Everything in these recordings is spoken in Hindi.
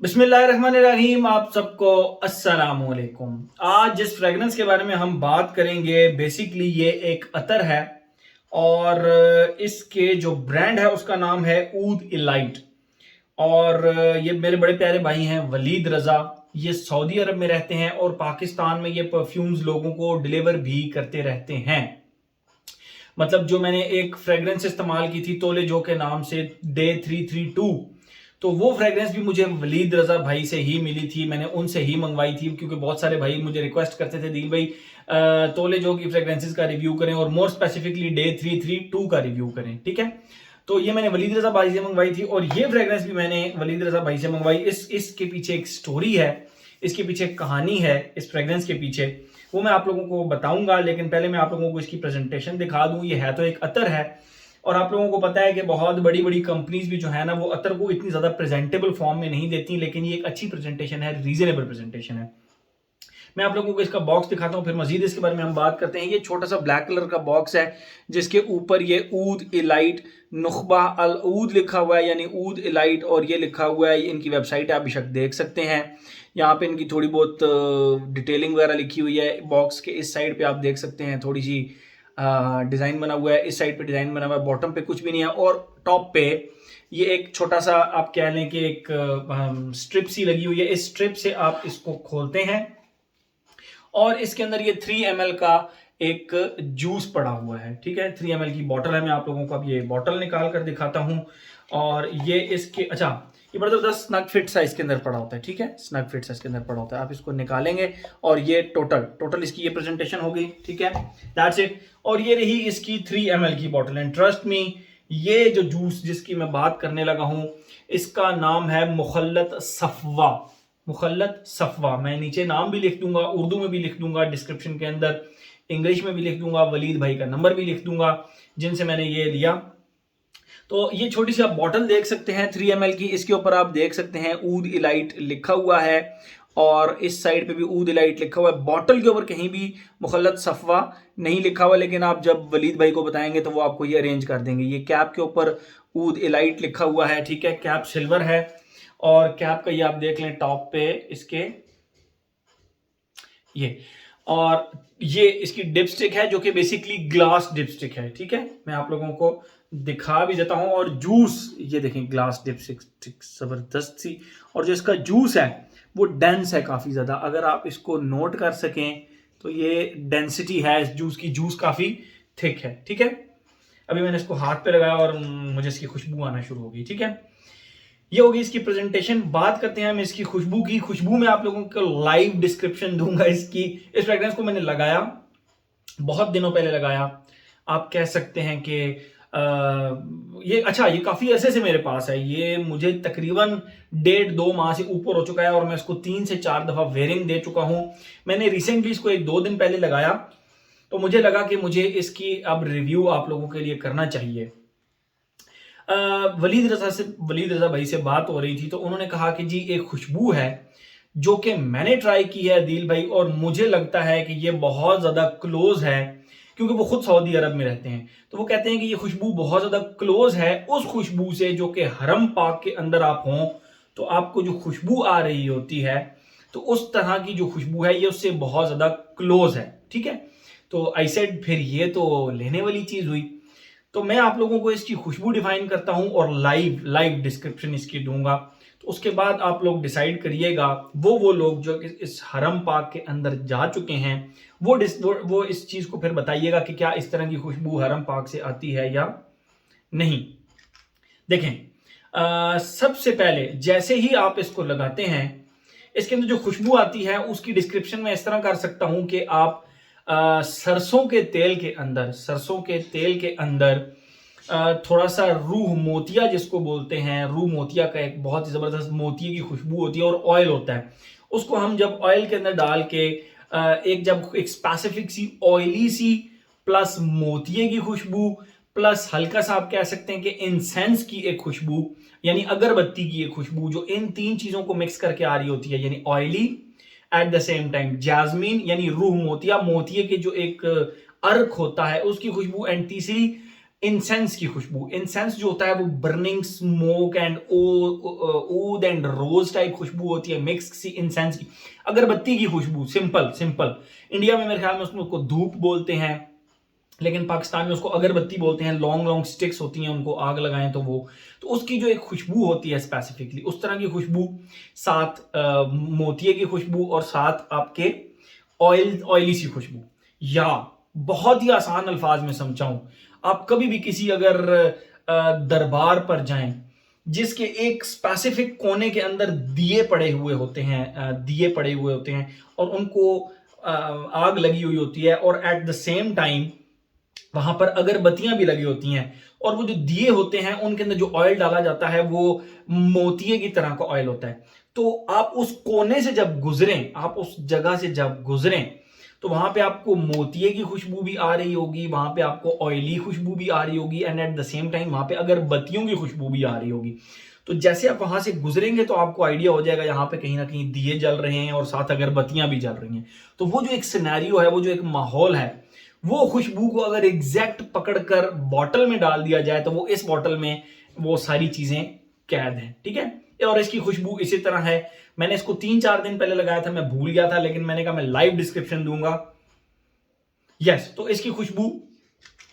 बिस्मिल्लाहिर्रहमानिर्रहीम। आप सबको अस्सलाम वालेकुम। आज जिस फ्रेगरेंस के बारे में हम बात करेंगे बेसिकली ये एक अतर है और इसके जो ब्रांड है उसका नाम है ऊद इलाइट। और ये मेरे बड़े प्यारे भाई हैं वलीद रज़ा। ये सऊदी अरब में रहते हैं और पाकिस्तान में ये परफ्यूम्स लोगों को डिलीवर भी करते रहते हैं। मतलब जो मैंने एक फ्रेग्रेंस इस्तेमाल की थी तोले जो के नाम से डे 332, तो वो फ्रेग्रेंस भी मुझे वलीद रजा भाई से ही मिली थी। मैंने उनसे ही मंगवाई थी क्योंकि बहुत सारे भाई मुझे रिक्वेस्ट करते थे दिल भाई तोले जो की फ्रेग्रेंसेस का रिव्यू करें और मोर स्पेसिफिकली डे 332 का रिव्यू करें। ठीक है, तो ये मैंने वलीद रजा भाई से मंगवाई थी और ये फ्रेग्रेंस भी मैंने वलीद रजा भाई से मंगवाई। इसके पीछे एक स्टोरी है, इसके पीछे एक कहानी है, इस फ्रेग्रेंस के पीछे वो मैं आप लोगों को बताऊंगा। लेकिन पहले मैं आप लोगों को इसकी प्रेजेंटेशन दिखा दूं। ये है तो एक अतर है और आप लोगों को पता है कि बहुत बड़ी बड़ी कंपनीज भी जो है ना वो अतर को इतनी ज्यादा प्रेजेंटेबल फॉर्म में नहीं देती, लेकिन ये एक अच्छी प्रेजेंटेशन है, रीजनेबल प्रेजेंटेशन है। मैं आप लोगों को इसका बॉक्स दिखाता हूँ, फिर मजीद इसके बारे में हम बात करते हैं। ये छोटा सा ब्लैक कलर का बॉक्स है जिसके ऊपर ये ऊद इलाइट नुखबा अल ऊद लिखा हुआ है, यानी ऊद इलाइट, और ये लिखा हुआ है। इनकी वेबसाइट आप बेशक देख सकते हैं। यहाँ पे इनकी थोड़ी बहुत डिटेलिंग वगैरह लिखी हुई है। बॉक्स के इस साइड पे आप देख सकते हैं थोड़ी सी डिज़ाइन बना हुआ है, इस साइड पे डिज़ाइन बना हुआ है, बॉटम पे कुछ भी नहीं है और टॉप पे ये एक छोटा सा आप कह लें कि एक स्ट्रिप सी लगी हुई है। इस स्ट्रिप से आप इसको खोलते हैं और इसके अंदर ये 3 ml का एक जूस पड़ा हुआ है। ठीक है, 3 ml की बोतल है। मैं आप लोगों को अब ये बोतल निकाल कर दिखाता हूं और ये इसके अच्छा ये बड़ा जबरदस्त स्नग फिट सा इसके अंदर पड़ा होता है। ठीक है, स्नग फिट सा इसके अंदर पड़ा होता है। आप इसको निकालेंगे और ये टोटल इसकी ये प्रेजेंटेशन हो गई। ठीक है, दैट्स इट। और ये रही इसकी 3 ml की बोतल एंड ट्रस्ट मी, ये जो जूस जिसकी मैं बात करने लगा हूं इसका नाम है मुखल्लत सफवा। मुखल्लत सफवा, मैं नीचे नाम भी लिख दूंगा, उर्दू में भी लिख दूंगा डिस्क्रिप्शन के अंदर, इंग्लिश में भी लिख दूंगा, वलीद भाई का नंबर भी लिख दूंगा जिनसे मैंने ये लिया। तो ये छोटी सी आप बॉटल देख सकते हैं 3 ml की। इसके ऊपर आप देख सकते हैं ऊद इलाइट लिखा हुआ है और इस साइड पे भी ऊद इलाइट लिखा हुआ है। बॉटल के ऊपर कहीं भी मुखल्लत सफवा नहीं लिखा हुआ, लेकिन आप जब वलीद भाई को बताएंगे तो वो आपको ये अरेंज कर देंगे। ये कैप के ऊपर ऊद इलाइट लिखा हुआ है। ठीक है, कैप सिल्वर है और कैप का ये आप देख लें टॉप पे इसके ये, और ये इसकी डिपस्टिक है जो कि बेसिकली ग्लास डिपस्टिक है। ठीक है, मैं आप लोगों को दिखा भी देता हूं। और जूस ये देखें, ग्लास डिपस्टिक जबरदस्त सी, और जो इसका जूस है वो डेंस है काफी ज्यादा। अगर आप इसको नोट कर सकें तो ये डेंसिटी है इस जूस की, जूस काफी थिक है। ठीक है, अभी मैंने इसको हाथ पे लगाया और मुझे इसकी खुशबू आना शुरू हो गई। ठीक है, ये होगी इसकी प्रेजेंटेशन। बात करते हैं हम इसकी खुशबू की। खुशबू में आप लोगों को लाइव डिस्क्रिप्शन दूंगा इसकी। इस फ्रेग्रेंस को मैंने लगाया, बहुत दिनों पहले लगाया। आप कह सकते हैं कि ये काफी अरसे से मेरे पास है। ये मुझे तकरीबन 1.5-2 माह से ऊपर हो चुका है और मैं इसको 3 से 4 दफा वेयरिंग दे चुका हूं। मैंने रिसेंटली इसको 1-2 दिन पहले लगाया तो मुझे लगा कि मुझे इसकी अब रिव्यू आप लोगों के लिए करना चाहिए। वलीद रजा भाई से बात हो रही थी तो उन्होंने कहा कि जी एक खुशबू है जो कि मैंने ट्राई की है दिल भाई, और मुझे लगता है कि ये बहुत ज़्यादा क्लोज है क्योंकि वो खुद सऊदी अरब में रहते हैं। तो वो कहते हैं कि ये खुशबू बहुत ज़्यादा क्लोज है उस खुशबू से जो कि हरम पाक के अंदर आप हों तो आपको जो खुशबू आ रही होती है, तो उस तरह की जो खुशबू है ये उससे बहुत ज़्यादा क्लोज है। ठीक है, तो आई सेड फिर ये तो लेने वाली चीज़ हुई। तो मैं आप लोगों को इसकी खुशबू डिफाइन करता हूं और लाइव डिस्क्रिप्शन इसकी दूंगा। तो उसके बाद आप लोग डिसाइड करिएगा, वो लोग जो इस हरम पाक के अंदर जा चुके हैं वो इस चीज को फिर बताइएगा कि क्या इस तरह की खुशबू हरम पाक से आती है या नहीं। देखें, सबसे पहले जैसे ही आप इसको लगाते हैं इसके अंदर जो खुशबू आती है उसकी डिस्क्रिप्शन में इस तरह कर सकता हूं कि आप सरसों के तेल के अंदर थोड़ा सा रूह मोतिया जिसको बोलते हैं, रूह मोतिया का एक बहुत ही जबरदस्त मोतिये की खुशबू होती है और ऑयल होता है। उसको हम जब ऑयल के अंदर डाल के एक स्पेसिफिक सी ऑयली सी प्लस मोतिये की खुशबू प्लस हल्का सा आप कह सकते हैं कि इंसेंस की एक खुशबू यानी अगरबत्ती की एक खुशबू, जो इन 3 चीजों को मिक्स करके आ रही होती है, यानी oily at the same time jasmine यानी रूह मोतिया, मोतिये के जो एक अर्क होता है उसकी खुशबू, एंड तीसरी इंसेंस की खुशबू। इंसेंस जो होता है वो बर्निंग स्मोक एंड ऊद एंड रोज टाइप खुशबू होती है, मिक्स सी इंसेंस की। अगरबत्ती की खुशबू, सिंपल सिंपल। इंडिया में मेरे ख्याल में उसको धूप बोलते हैं, लेकिन पाकिस्तान में उसको अगरबत्ती बोलते हैं। लॉन्ग लॉन्ग स्टिक्स होती हैं, उनको आग लगाएं तो वो, तो उसकी जो एक खुशबू होती है स्पेसिफिकली उस तरह की खुशबू, साथ मोतिये की खुशबू और साथ आपके ऑयली सी खुशबू। या बहुत ही आसान अल्फाज में समझाऊं, आप कभी भी किसी अगर दरबार पर जाएं जिसके एक स्पेसिफिक कोने के अंदर दिए पड़े हुए होते हैं, दिए पड़े हुए होते हैं और उनको आग लगी हुई होती है, और एट द सेम टाइम वहां पर अगरबत्तियां भी लगी होती हैं, और वो जो दिए होते हैं उनके अंदर जो ऑयल डाला जाता है वो मोतिये की तरह का ऑयल होता है। तो आप उस कोने से जब गुजरें, आप उस जगह से जब गुजरें, तो वहां पे आपको मोतिये की खुशबू भी आ रही होगी, वहां पे आपको ऑयली खुशबू भी आ रही होगी, and at the same time वहां पे अगरबत्तियों की खुशबू भी आ रही होगी। तो जैसे आप वहां से गुजरेंगे तो आपको आइडिया हो जाएगा यहाँ पे कहीं ना कहीं दिए जल रहे हैं और साथ अगरबत्तियां भी जल रही हैं। तो वो जो एक सिनेरियो है, वो जो एक माहौल है, वो खुशबू को अगर एग्जैक्ट पकड़कर बॉटल में डाल दिया जाए तो वो इस बॉटल में वो सारी चीजें कैद हैं, ठीक है। और इसकी खुशबू इसी तरह है। मैंने इसको 3-4 दिन पहले लगाया था, मैं भूल गया था, लेकिन मैंने कहा मैं लाइव डिस्क्रिप्शन दूंगा। यस, तो इसकी खुशबू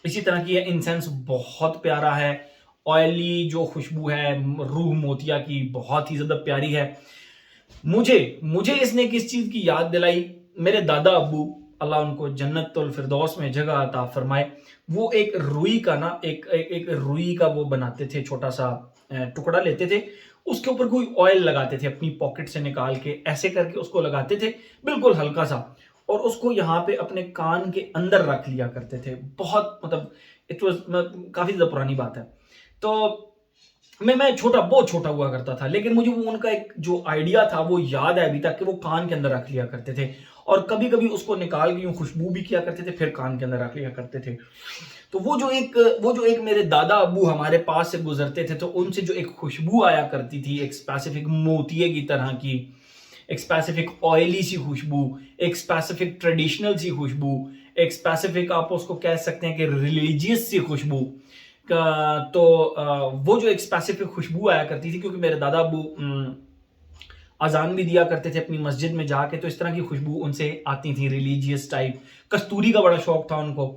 इसी तरह की है। इंसेंस बहुत प्यारा है, ऑयली जो खुशबू है रूह मोतिया की, बहुत ही ज्यादा प्यारी है। मुझे मुझे इसने किस चीज की याद दिलाई, मेरे दादा अब्बू, अल्लाह उनको जन्नतुल फिरदौस में जगह अता फरमाए, वो एक रुई का ना एक रुई का वो बनाते थे, छोटा सा टुकड़ा लेते थे, उसके ऊपर कोई ऑयल लगाते थे, अपनी पॉकेट से निकाल के ऐसे करके उसको लगाते थे, बिल्कुल हल्का सा, और उसको यहाँ पे अपने कान के अंदर रख लिया करते थे। बहुत मतलब इट वाज काफी ज्यादा पुरानी बात है। तो मैं छोटा, बहुत छोटा हुआ करता था, लेकिन मुझे वो उनका एक जो आइडिया था वो याद है अभी तक, कि वो कान के अंदर रख लिया करते थे, और कभी कभी उसको निकाल के यूं खुशबू भी किया करते थे, फिर कान के अंदर रख लिया करते थे। तो वो जो एक मेरे दादा अब्बू हमारे पास से गुजरते थे, तो उनसे जो एक खुशबू आया करती थी, एक स्पेसिफिक मोतिये की तरह की, एक स्पेसिफिक ऑयली सी खुशबू, एक स्पेसिफिक ट्रेडिशनल सी खुशबू, एक स्पेसिफिक आप उसको कह सकते हैं कि रिलीजियस सी खुशबू तो वो जो एक स्पेसिफिक खुशबू आया करती थी, क्योंकि मेरे दादा अब्बू अजान भी दिया करते थे अपनी मस्जिद में जाके, तो इस तरह की खुशबू उनसे आती थी रिलीजियस टाइप। कस्तूरी का बड़ा शौक था उनको।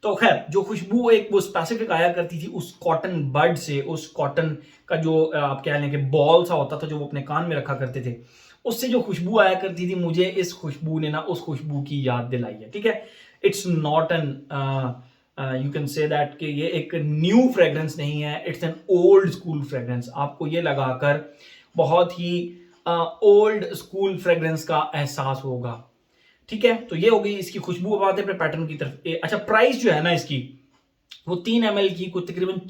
तो खैर जो खुशबू एक वो स्पेसिफिक आया करती थी उस कॉटन बड से, उस कॉटन का जो आप कह लें कि बॉल सा होता था जो वो अपने कान में रखा करते थे, उससे जो खुशबू आया करती थी, मुझे इस खुशबू ने ना उस खुशबू की याद दिलाई है, ठीक है। It's not an you can say that कि ये एक न्यू फ्रेग्रेंस नहीं है, it's an old school fragrance. आपको ये लगाकर बहुत ही ओल्ड स्कूल फ्रेग्रेंस का एहसास होगा, ठीक है। तो ये हो गई इसकी खुशबू। अब आते हैं अपने पैटर्न की तरफ। अच्छा, प्राइस जो है ना इसकी, वो 3 ml की कोई तकरीबन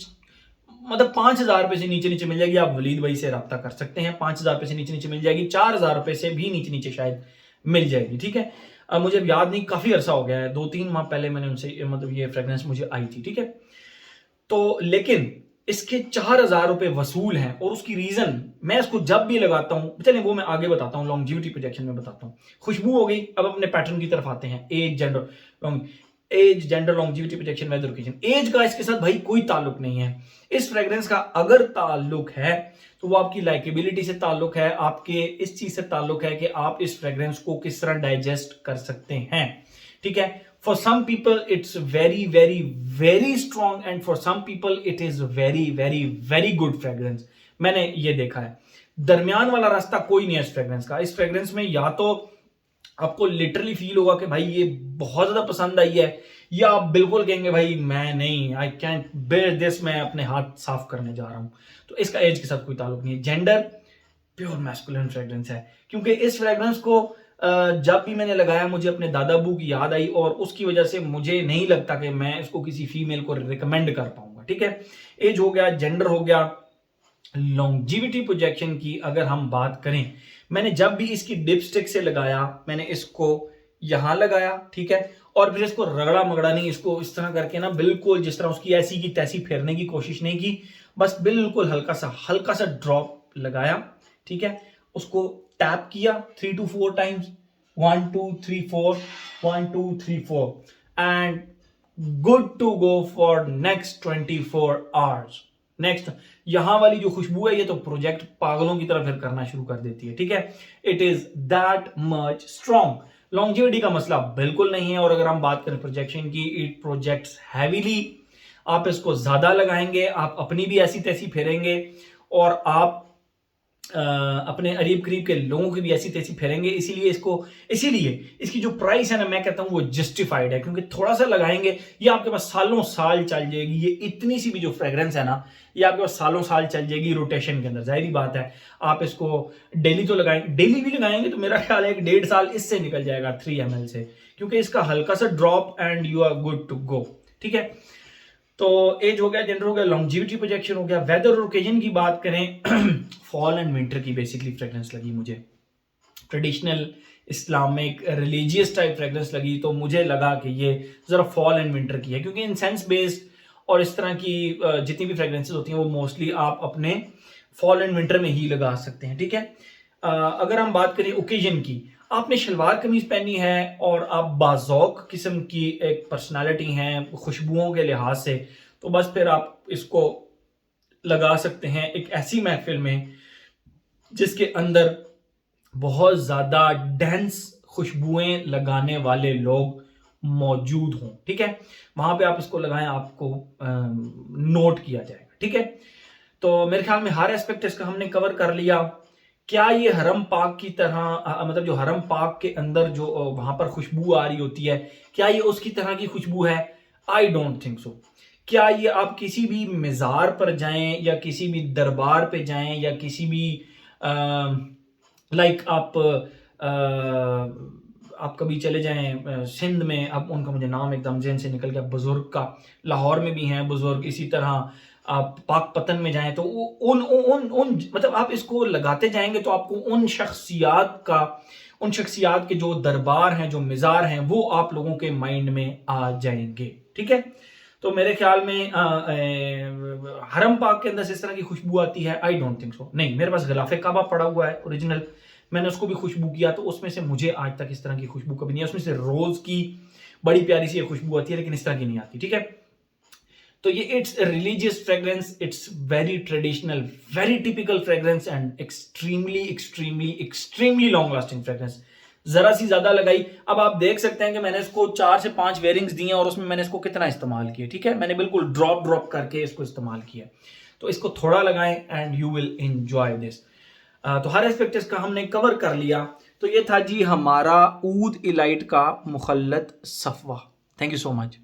मतलब 5,000 रुपए से नीचे नीचे मिल जाएगी। आप वलीद भाई से रब्ता कर सकते हैं, 5,000 रुपए से नीचे नीचे मिल जाएगी, 4,000 रुपए से भी नीचे नीचे शायद मिल जाएगी, ठीक है। मुझे अब याद नहीं, काफी अरसा हो गया है, 2-3 माह पहले मैंने उनसे मतलब ये फ्रेग्रेंस मुझे आई थी, ठीक है। तो लेकिन इसके 4,000 रुपए वसूल हैं, और उसकी रीजन मैं इसको जब भी लगाता हूं, चलिए वो मैं आगे बताता हूं, लॉन्जिविटी प्रोजेक्शन में बताता हूं। खुशबू हो गई, अब अपने पैटर्न की तरफ आते हैं। Age gender longevity projection weather occasion. Age का इसके साथ भाई कोई ताल्लुक नहीं है। इस फ्रेग्रेंस का अगर ताल्लुक है तो वो आपकी लाइकेबिलिटी से ताल्लुक है, आपके इस चीज से ताल्लुक है कि आप इस फ्रेग्रेंस को किस तरह डाइजेस्ट कर सकते हैं, ठीक है। For some people it's very very very strong, and for some people it is very very very good fragrance। मैंने ये देखा है, दरमियान वाला रास्ता कोई नहीं है इस फ्रेग्रेंस का। इस फ्रेग्रेंस में या तो आपको लिटरली फील होगा कि भाई ये बहुत ज्यादा पसंद आई है, या आप बिल्कुल कहेंगे भाई मैं नहीं, आई कैंट बेयर दिस, मैं अपने हाथ साफ करने जा रहा हूं। तो इसका एज के साथ कोई ताल्लुक नहीं है। जेंडर प्योर मैस्कुलिन फ्रेग्रेंस है, क्योंकि इस फ्रेग्रेंस को जब भी मैंने लगाया मुझे अपने दादा अबू की याद आई, और उसकी वजह से मुझे नहीं लगता कि मैं इसको किसी फीमेल को रिकमेंड कर पाऊंगा, ठीक है। एज हो गया, जेंडर हो गया। लॉन्जिविटी प्रोजेक्शन की अगर हम बात करें, मैंने जब भी इसकी डिपस्टिक से लगाया, मैंने इसको यहां लगाया, ठीक है, और फिर इसको रगड़ा मगड़ा नहीं, इसको इस तरह करके ना बिल्कुल जिस तरह उसकी ऐसी की तैसी फेरने की कोशिश नहीं की, बस बिल्कुल हल्का सा ड्रॉप लगाया, ठीक है। उसको टैप किया 3 to 4 times, 1 2 3 4, 1 2 3 4, and good to go for next 24 hours. Next, यहां वाली जो खुशबू है ये तो प्रोजेक्ट पागलों की तरह फिर करना शुरू कर देती है, ठीक है। It is that much strong. Longevity का मसला बिल्कुल नहीं है। और अगर हम बात करें प्रोजेक्शन की, इट प्रोजेक्ट्स हैवीली। आप इसको ज्यादा लगाएंगे, आप अपनी भी ऐसी तैसी फेरेंगे और आप अपने करीब करीब के लोगों की भी ऐसी तैसी फेरेंगे। इसीलिए इसकी जो प्राइस है ना, मैं कहता हूं वो जस्टिफाइड है, क्योंकि थोड़ा सा लगाएंगे ये आपके पास सालों साल चल जाएगी। ये इतनी सी भी जो फ्रेग्रेंस है ना, ये आपके पास सालों साल चल जाएगी रोटेशन के अंदर। जाहिर बात है, आप इसको डेली तो लगाएंगे, डेली भी लगाएंगे तो मेरा ख्याल है 1.5 साल इससे निकल जाएगा 3 ml से, क्योंकि इसका हल्का सा drop and you are good to go, ठीक है। तो एज हो गया, जेंडर हो गया, लॉन्जिविटी प्रोजेक्शन हो गया। वेदर और ओकेजन की बात करें, फॉल एंड विंटर की बेसिकली फ्रेग्रेंस लगी मुझे। Traditional Islamic religious type fragrance लगी, तो मुझे लगा कि ये जरा फॉल एंड विंटर की है, क्योंकि इंसेंस बेस्ड और इस तरह की जितनी भी फ्रेग्रेंसेस होती हैं वो मोस्टली आप अपने फॉल एंड विंटर में ही लगा सकते हैं, ठीक है। अगर हम बात करें ओकेजन की, आपने शलवार कमीज पहनी है और आप बाज़ौक किस्म की एक पर्सनालिटी हैं खुशबुओं के लिहाज से, तो बस फिर आप इसको लगा सकते हैं एक ऐसी महफिल में जिसके अंदर बहुत ज़्यादा डेंस खुशबुएं लगाने वाले लोग मौजूद हों, ठीक है। वहां पे आप इसको लगाएं, आपको नोट किया जाएगा, ठीक है। तो मेरे ख्याल में हर एस्पेक्ट इसका हमने कवर कर लिया। क्या ये हरम पाक की तरह, मतलब जो हरम पाक के अंदर जो वहां पर खुशबू आ रही होती है, क्या ये उसकी तरह की खुशबू है? I don't think so. क्या ये आप किसी भी मज़ार पर जाएं या किसी भी दरबार पे जाएं या किसी भी लाइक आप कभी चले जाएं सिंध में, अब उनका मुझे नाम एकदम ज़हन से निकल गया, बुजुर्ग का, लाहौर में भी हैं बुजुर्ग, इसी तरह आप पाक पतन में जाएं तो उन उन उन मतलब आप इसको लगाते जाएंगे तो आपको उन शख्सियात के जो दरबार हैं, जो मज़ार हैं, वो आप लोगों के माइंड में आ जाएंगे, ठीक है। तो मेरे ख्याल में हरम पाक के अंदर से इस तरह की खुशबू आती है, आई डोंट थिंक सो। नहीं, मेरे पास गिलाफ काबा पड़ा हुआ है ओरिजिनल, मैंने उसको भी खुशबू किया, तो उसमें से मुझे आज तक इस तरह की खुशबू कभी नहीं है। उसमें से रोज की बड़ी प्यारी सी खुशबू आती है, लेकिन इस तरह की नहीं आती, ठीक है। तो ये it's religious fragrance, it's very traditional, very typical fragrance and extremely extremely extremely long lasting fragrance. जरा सी ज्यादा लगाई। अब आप देख सकते हैं कि मैंने इसको 4 से 5 वेयरिंग्स दी हैं और उसमें मैंने इसको कितना इस्तेमाल किया, ठीक है। मैंने बिल्कुल ड्रॉप करके इसको इस्तेमाल किया। तो इसको थोड़ा लगाएं and you will enjoy this. तो हर एस्पेक्ट इसका हमने कवर कर लिया। तो ये था जी हमारा ऊद इलाइट का मुखल्लत सफवा। Thank you so much.